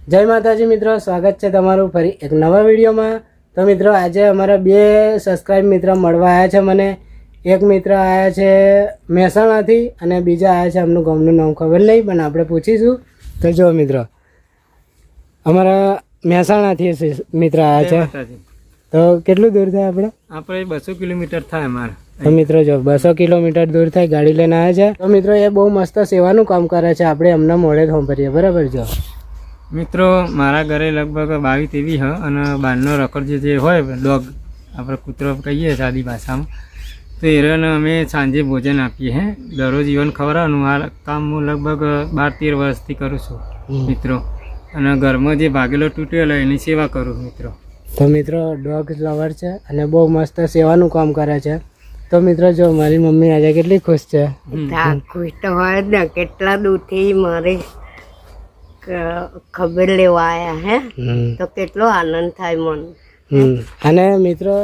જય માતાજી મિત્રો, સ્વાગત છે તમારું ફરી એક નવા વિડીયોમાં। તો મિત્રો આજે અમારા બે સબસ્ક્રાઇબ મિત્ર મળવા આવ્યા છે મને। એક મિત્ર આવ્યા છે મહેસાણાથી અને બીજા આવ્યા છે એમનું ગામનું નામ ખબર નહીં પણ આપણે પૂછીશું। તો જો મિત્રો અમારા મહેસાણાથી મિત્ર આવ્યા છે। તો કેટલું દૂર થાય આપણે 200 કિલોમીટર થાય અમારે। તો મિત્રો જો 200 કિલોમીટર દૂર થાય ગાડી લઈને આવ્યા છે। તો મિત્રો એ બહુ મસ્ત સેવાનું કામ કરે છે, આપણે એમને મોડે સાંભળીએ બરાબર। જો મિત્રો મારા ઘરે લગભગ 22-23 હ અને બહારનો રખડ જે હોય ડોગ આપણે કૂતરો કહીએ સાદી ભાષામાં, તો એને અમે સાંજે ભોજન આપીએ હે દરરોજ જીવન ખવડાવવાનું। આ કામ હું લગભગ 12-13 વર્ષથી કરું છું મિત્રો, અને ઘરમાં જે ભાગેલો તૂટેલો એની સેવા કરું મિત્રો। તો મિત્રો ડોગ લવર છે અને બહુ મસ્ત સેવાનું કામ કરે છે। તો મિત્રો જો મારી મમ્મી આજે કેટલી ખુશ છે। ખુશ તો હોય ને, કેટલા દૂરથી મારે ખબર લેવા આવ્યા હે, તો કેટલો આનંદ થાય મને। અને મિત્રો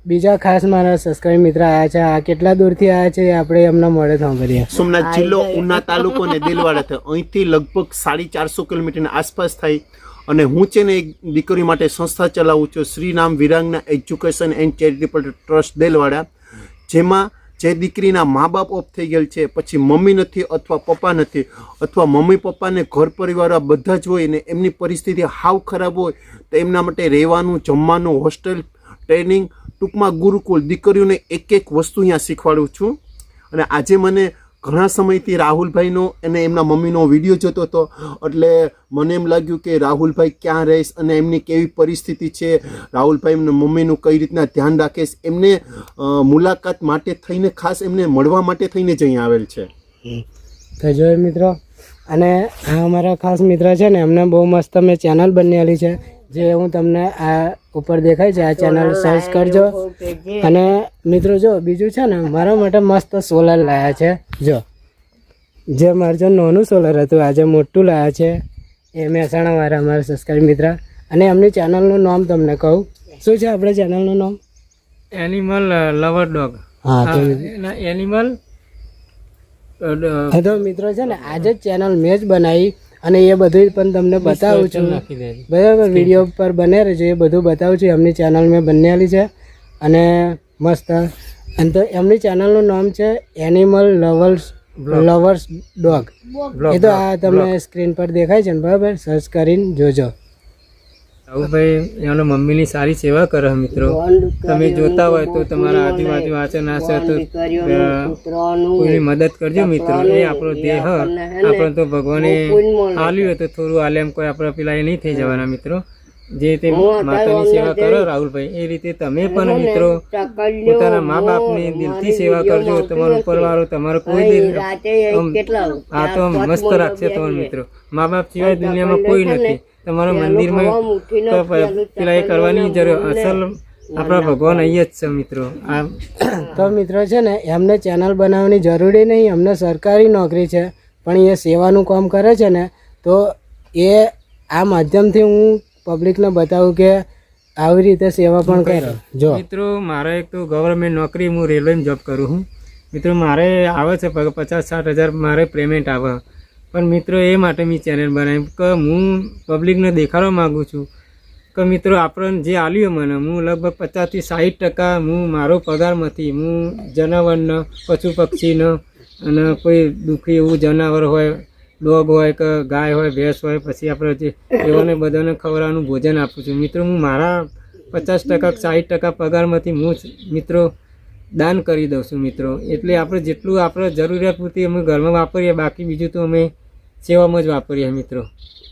બીજા ખાસ મારા સબસ્ક્રાઇબ મિત્ર આવ્યા છે, આ કેટલા દૂરથી આવ્યા છે આપણે એમના મોડે સાંભળીએ। સોમનાથ જિલ્લો, ઉના તાલુકો ને દિલવાડા અહીંથી લગભગ 450 કિલોમીટરની આસપાસ થાય। અને હું છે ને એક દીકરી માટે સંસ્થા ચલાવું છું, શ્રીનામ વિરાંગના education and charitable trust Delwada, જેમાં જે દીકરીના મા બાપ ઓફ થઈ ગયેલ છે, પછી મમ્મી નથી અથવા પપ્પા નથી, અથવા મમ્મી પપ્પાને ઘર પરિવાર બધા જ હોય ને એમની પરિસ્થિતિ હાવ ખરાબ હોય, તો એમના માટે રહેવાનું, જમવાનું, હોસ્ટેલ, ટ્રેનિંગ, ટૂંકમાં ગુરુકુળ, દીકરીઓને એક એક વસ્તુ અહીંયા શીખવાડું છું। અને આજે મને ઘણા સમયથી રાહુલભાઈનો અને એમના મમ્મીનો વિડીયો જોતો હતો, એટલે મને એમ લાગ્યું કે રાહુલભાઈ ક્યાં રહીશ અને એમની કેવી પરિસ્થિતિ છે, રાહુલભાઈ એમના મમ્મીનું કઈ રીતના ધ્યાન રાખે છે, એમને મુલાકાત માટે થઈને ખાસ એમને મળવા માટે થઈને જ અહીં આવેલ છે। તો જોયું મિત્રો, અને આ અમારા ખાસ મિત્ર છે ને, એમને બહુ મસ્ત મેં ચેનલ બનાવેલી છે, જે હું તમને આ ઉપર દેખાય છે, આ ચેનલ સર્ચ કરજો। અને મિત્રો જો બીજું છે ને, મારા માટે મસ્ત સોલર લાયા છે। જો જે મારે જો નાનું સોલર હતું આજે મોટું લાયા છે, એ મહેસાણા વાળા અમારા સબસ્ક્રાઇબ મિત્ર। અને એમની ચેનલનું નામ તમને કહું, શું છે આપણે ચેનલનું નામ? Animal lover dog. હા તો એનિમલ તો મિત્રો છે ને આજે જ ચેનલ મેં જ બનાવી અને એ બધું પણ તમને બતાવું છું બરાબર, વિડીયો પર બને રહેજો, એ બધું બતાવું છું। એમની ચેનલ મેં બનાવેલી છે અને મસ્ત, અને તો એમની ચેનલનું નામ છે એનિમલ લવર્સ ડોગ। એ તો આ તમને સ્ક્રીન પર દેખાય છે ને બરાબર, સર્ચ કરીને જોજો। રાહુલભાઈ એમના મમ્મીની સારી સેવા કરે મિત્રો, તમે જોતા હોય તો તમારા આજુબાજુ આશે ના છે તો કોઈની મદદ કરજો મિત્રો। એ આપણો દેહ આપણે તો ભગવાને આલ્યું હોય તો થોડું આલે એમ કોઈ આપણે પેલા એ નહીં થઈ જવાના મિત્રો। જે તે માતાની સેવા કરો રાહુલભાઈ, એ રીતે તમે પણ મિત્રો પોતાના મા બાપની દિલથી સેવા કરજો। તમારો ઉપરવાળો તમારો કોઈ દિલ આ તો મસ્ત રાખશે તમારા મિત્રો। મા બાપ સિવાય દુનિયામાં કોઈ નથી। તમારા મંદિરમાં પેલા એ કરવાની જરૂર, અસલ આપણા ભગવાન અહીંયા જ છે મિત્રો। આ તો મિત્રો છે ને એમને ચેનલ બનાવવાની જરૂરી નહીં, એમને સરકારી નોકરી છે પણ એ સેવાનું કામ કરે છે ને, તો એ આ માધ્યમથી હું પબ્લિકને બતાવું કે આવી રીતે સેવા પણ કરો। જો મિત્રો મારે એક તો ગવર્મેન્ટ નોકરી, હું રેલવેમાં જોબ કરું છું મિત્રો, મારે આવે છે 50-60 હજાર મારે પેમેન્ટ આવે, પણ મિત્રો એ માટે મેં ચેનલ બનાવી કે હું પબ્લિકને દેખાડવા માગું છું કે મિત્રો આપણને જે આલ્યું મને, હું લગભગ 50-60% હું મારો પગારમાંથી હું જનાવરનો, પશુ પક્ષીનો, અને કોઈ દુઃખી એવું જનાવર હોય, ડોગ હોય કે ગાય હોય, ભેંસ હોય, પછી આપણે જે એવાને બધાને ખવડાવવાનું ભોજન આપું છું મિત્રો। હું મારા 50%-60% પગારમાંથી હું મિત્રો દાન કરી દઉં છું મિત્રો। એટલે આપણે જેટલું આપણે જરૂરિયાત પૂરતી અમે ઘરમાં વાપરીએ, બાકી બીજું તો અમે સેવામાં જ વાપરીએ મિત્રો।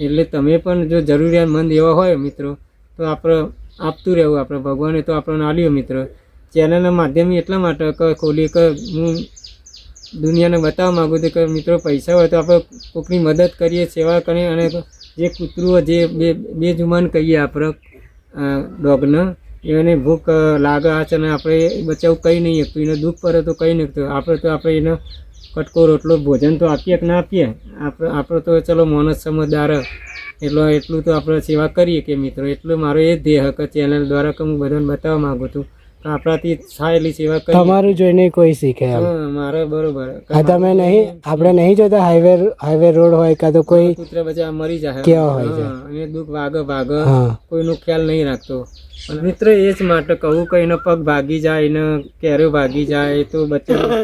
એટલે તમે પણ જો જરૂરિયાતમંદ એવા હોય મિત્રો તો આપણે આપતું રહેવું, આપણે ભગવાને તો આપણને આલ્યું મિત્રો। ચેનલના માધ્યમથી એટલા માટે ખોલી કે હું દુનિયાને બતાવવા માગું છું કે મિત્રો પૈસા હોય તો આપણે કોઈકની મદદ કરીએ, સેવા કરીએ, અને જે કૂતરું જે બેજુમાન કહીએ આપણે ડોગને, એને ભૂખ લાગે છે અને આપણે બચાવ કંઈ નહીં શકતું, એને દુઃખ પડે તો કંઈ નહીં શકતું, આપણે તો આપણે એને કટકો રોટલો ભોજન તો આપીએ કે ના આપીએ, આપણે તો ચલો માણસ સમજદાર એટલું તો આપણે સેવા કરીએ કે મિત્રો। એટલું મારો એ ધ્યેય કે ચેનલ દ્વારા કે હું બધાને બતાવવા માગું છું કે આપણાથી થાયેલી સેવા કરી. તમારું જોઈને કોઈ શીખે એમ. હા, મારે બરોબર. આ તમે નહીં, આપણે નહીં જોતા હાઈવે રોડ હોય કાં તો કોઈ કૂતરા બચ્ચા મરી જાય. કેવા હોય છે. હા, અને દુઃખ ભાગ હા કોઈનો ખ્યાલ નહીં રાખતો. અને મિત્ર એ જ માટે કહું કે એનો પગ ભાગી જાય, એને કેરો ભાગી જાય તો બચ્ચા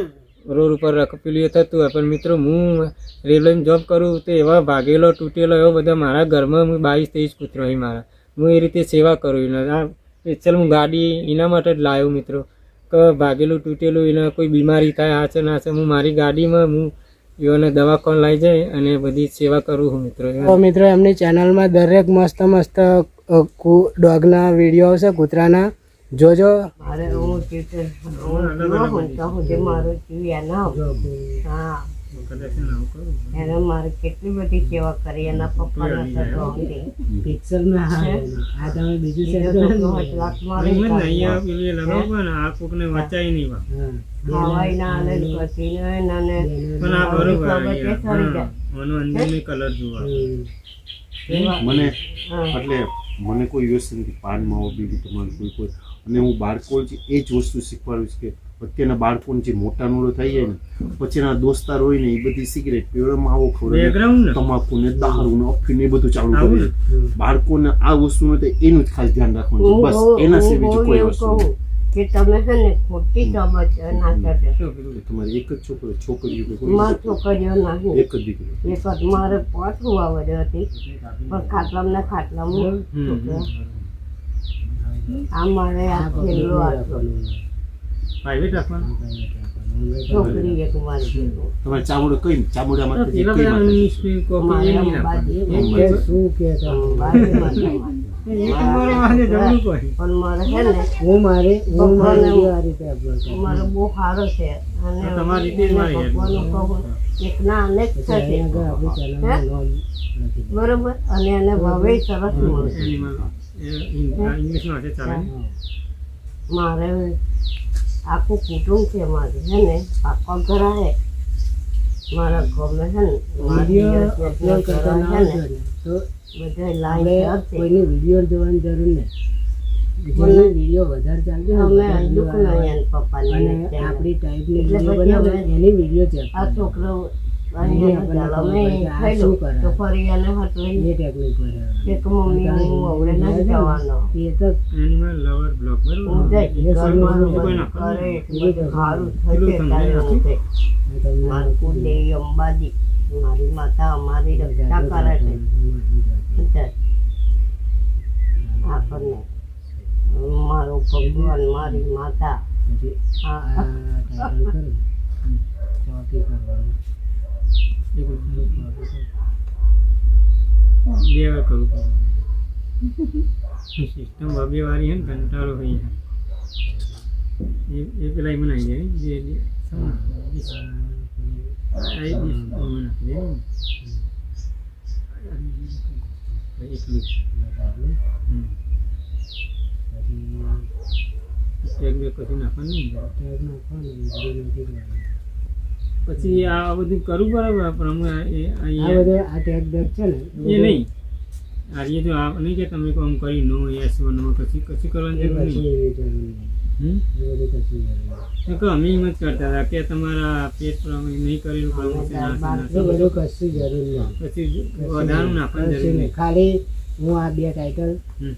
રોડ ઉપર પેલું એ થતું હોય. પણ મિત્રો હું રેલવેમાં જોબ કરું તો એવા ભાગેલો તૂટેલો એવો બધા મારા ઘરમાં 22-23 કૂતરો હોય મારા. હું એ રીતે સેવા કરું એને. આ સ્પેશિયલ હું ગાડી એના માટે જ લાવ્યો મિત્રો, કે ભાગેલું તૂટેલું એને કોઈ બીમારી થાય આ છે ના છે, હું મારી ગાડીમાં હું એઓને દવાખાને લઈ જાય અને બધી સેવા કરું છું મિત્રો. તો મિત્રો એમની ચેનલમાં દરેક મસ્ત ડોગના વિડીયો આવશે, કૂતરાના. જોજો. મારે હું ચીટર હું જીવો હું તો સુધી મારું જીવ એના હા એને મારે કેટલી બધી સેવા કરી એના પપ્પાના થતો હતી. પિક્ચરમાં આ તમે બીજું બીજો સેટ તો દોઢ લાખ મારે અહીંયા પેલી લગાવો પણ આ કોકને વચાય નહીં વા. ખાવાય ના આલે ને કશી નહીં ને પણ આ બરોબર ખબર છે સરી જાય. મને અંદરની કલર જોવા. મને એટલે મને કોઈ વ્યવસ્થિત નથી, પાનમાં આવો બીજું તમારું કોઈ અને હું બાળકો એ જ વસ્તુ શીખવાડું છું કે અત્યારના બાળકોને જે મોટા નોડો થઈ જાય ને પછી એના દોસ્તાર હોય ને એ બધી સિગરેટ પીવામાં આવો ખબર તમાકુ ને દારૂ ને અફીણ એ બધું ચાલુ કરે. બાળકોને આ વસ્તુ નથી એનું જ ખાસ ધ્યાન રાખવાનું છે, બસ એના સિવાય બીજું કોઈ વસ્તુ નથી. કે તમે છે ને ખોટી બાબત ના કરજો. તમારે એક જ છોકરીઓ કે કોઈ મારી છોકરીઓ નહીં, એક જ દીકરી. એક જ મારે 5 વાવડ હતી પણ ખાટલામાં આ મારે આ છેલ્લો આટલો પ્રાઇવેટ રાખવાનું. છોકરી એક મારી તમારે ચામડો કઈ ચામડામાં પેલા બધા ઇંગ્લિશ કોપી એ નહીં રાખવાનું. શું કે એ તમારે વાંધે જમવું કોઈ. પણ મારે છે ને હું મારી આ રીતે upload કરું. મારો બહુ સારો છે અને તમારી રીતે જ મારી ભગવાનનું કહું એક ના અનેક થશે આગળ આપણી ચેનલનું નામ લખી દો. બરોબર. અને એને ભાવે સરસ મળશે. એનિમલ ઇંગ્લિશમાં હશે ચાલે ને? મારે આખું કુટુંબ છે મારે છે ને આખો ઘર છે મારા ગમે છે ને વિડીયો અપલોડ કરતા ના આવડે ને તો બધા આપણે લાઈન છે. કોઈની વિડીયો જોવાની જરૂર નહીં. જેનો વિડીયો વધારે ચાલતો હોય અમે ને દુઃખ વધારે નહીં view આવે. પપ્પાની અને આપણી ટાઈપની એટલે વિડીયો પછી બનાવે અમે એની વિડીયો ચેક આ છોકરો અને એનો ઝાલો મેં ખાઈ શું લો કરે? તો ફરી એને હટલી એ ટેકનિક પર કે મમ્મી હું અવડે નથી જવાનો. એ તો એનિમલ લવર બ્લોગ હું બરોબર. જઈશ ઘરમાં બધું કરે એટલું સારું થશે તારે હું છે. મારું કુળદેવી અંબાજી મારી માતા અમારી રક્ષા કરે છે. બસ. આપણને મારો ભગવાન મારી માતા હા બે વાર કરું સિસ્ટમ બબે વાળી હે ને કંટાળો હોય એ પેલા એમાં આવી જાય જે એટલું ટેગ બે કશું નાખવાનું નહીં. પછી આ બધું કરવું બરાબર પણ અમે આ અહીંયા બધે આ ટેગ બેગ છે ને એ નહીં આર્ય જો આ નહીં કે તમે કામ કરી નો યસ નો કશું કરવાની જરૂર નહીં. એવી જરૂર નહીં. એ બધું કશું જરૂર નહીં. તો કે અમે એમ જ કરતા હતા કે તમારા પેટ પ્રમાણે નહીં કરેલું પ્રમોશન એ બધું કશું જરૂર નહીં. પછી વધારાનું નાખવાની જરૂર કશું નહીં. નહીં. ખાલી હું આ બે ટાઇટલ હમ.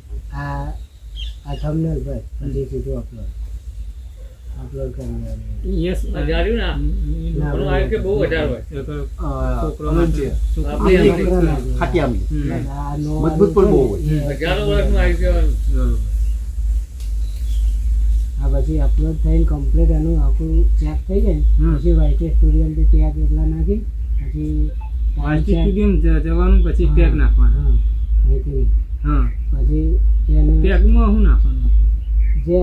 આ થંબનેલ બસ પછી સીધું અપલોડ કરી દેવાનું. યસ છોકરો માટે ખાટી આંબલી હમ. આ નો મજબૂત પણ બહુ હોય. આ પછી અપલોડ થઈને કમ્પ્લીટ એનું આખું ચેક થઈ જાય હમ. પછી વાઇટ સ્ટુડિયોથી ટેગ એટલા નાખી પછી સ્ટુડિયમ જવાનું પછી ટેગ નાખવાનું. હા અહીંથી હા પછી એને ટેગમાં શું નાખવાનું? જે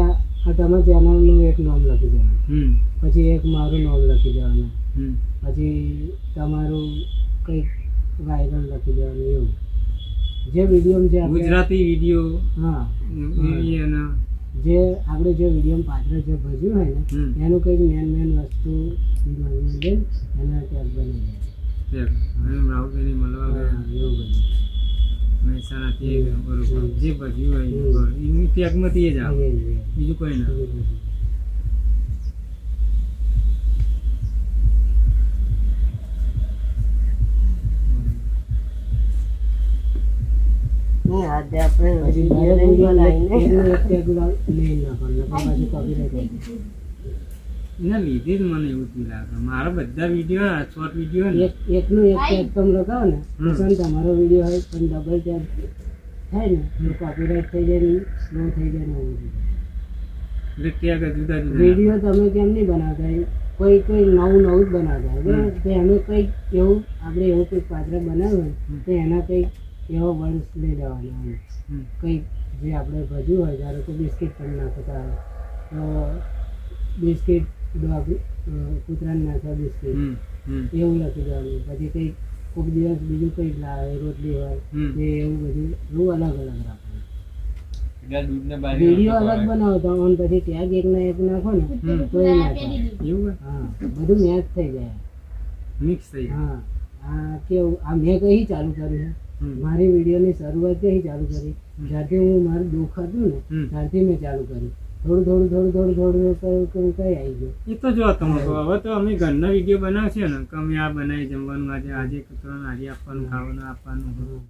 આ તમે ચેનલનું એક નામ લખી દેવાનું, હમ પછી એક મારું નામ લખી દેવાનું, હમ પછી તમારું કંઈક વાયરલ લખી દેવાનું. એવું જે વિડીયો છે આપણે ગુજરાતી વિડીયો હા એના જે આપણે જે વિડીયો પાત્ર જે ભજ્યું હોય હમ. ને એનું કંઈક મેન વસ્તુ દિમાગમાં દે એના ટેગ બની જાય. ટેગ રાહુલભાઈને મળવા ગયા હા, એવું બધું. મેં પૈસા નથી એ બરોબર જે ભજ્યું હોય એ બરોબર. એની પેકમાંથી એ જ આવે બીજું કોઈ ના. આજે આપણે પછી વિડીયો ડાયરેક્ટ નહીં બનાવીને એક ટેગ લઈ નાખવાનું પાછું કોપીરાઈટ એના લીધે જ મને એવું જ લાગે. મારા બધા વિડીયો શોર્ટ વિડીયો ને એકનું એક ટેગ તમે લગાવો ને તો પણ તમારો વિડીયો હોય પણ ડબલ ટેગ થાય ને તો કોપીરાઈટ થઈ જાય ને સ્લો થઈ જાય ને એવું એટલે ત્યાં જુદા જુદા વિડીયો તમે કેમ નહીં બનાવતા કોઈ નવું જ બનાવતા હોય બરાબર? તો એનું કંઈક એવું આપણે એવું કંઈક પાત્ર બનાવ્યું હોય તો એના કંઈક એવો વર્ડ્સ લઈ લેવાના હોય કંઈક જે આપણે ભજ્યું હોય ધારો કે બિસ્કિટ તમે નાખતા હોય તો બિસ્કિટ કૂતરાને નાખવા બિસ્કિટ એવું લખી દેવાનું. પછી કંઈક કોઈક દિવસ બીજું કંઈક લાવે રોટલી હોય તે એવું બધું એવું અલગ અલગ રાખવાનું. વિડીયો અલગ બનાવતા હોય અને પછી ટેગ એક નાખો ને તો એ ના થાય. એવું હા બધું મેચ થઈ જાય. મિક્સ થઈ જાય. હા આ કેવું આ મેં કઈ ચાલુ કર્યું છે મારી વિડીયોની શરૂઆત કઈ ચાલુ કરી જ્યારથી હું મારું દુઃખ હતું ને ત્યારથી મેં ચાલુ કર્યું. થોડું કઈ આવી ગયું. એ તો જો તમે હવે તો અમે ઘરના વિડીયો બનાવશે ને કે અમે આ બનાવી જમવાનું આજે કૂતરાને આજે આપવાનું ખાવાનું આપવાનું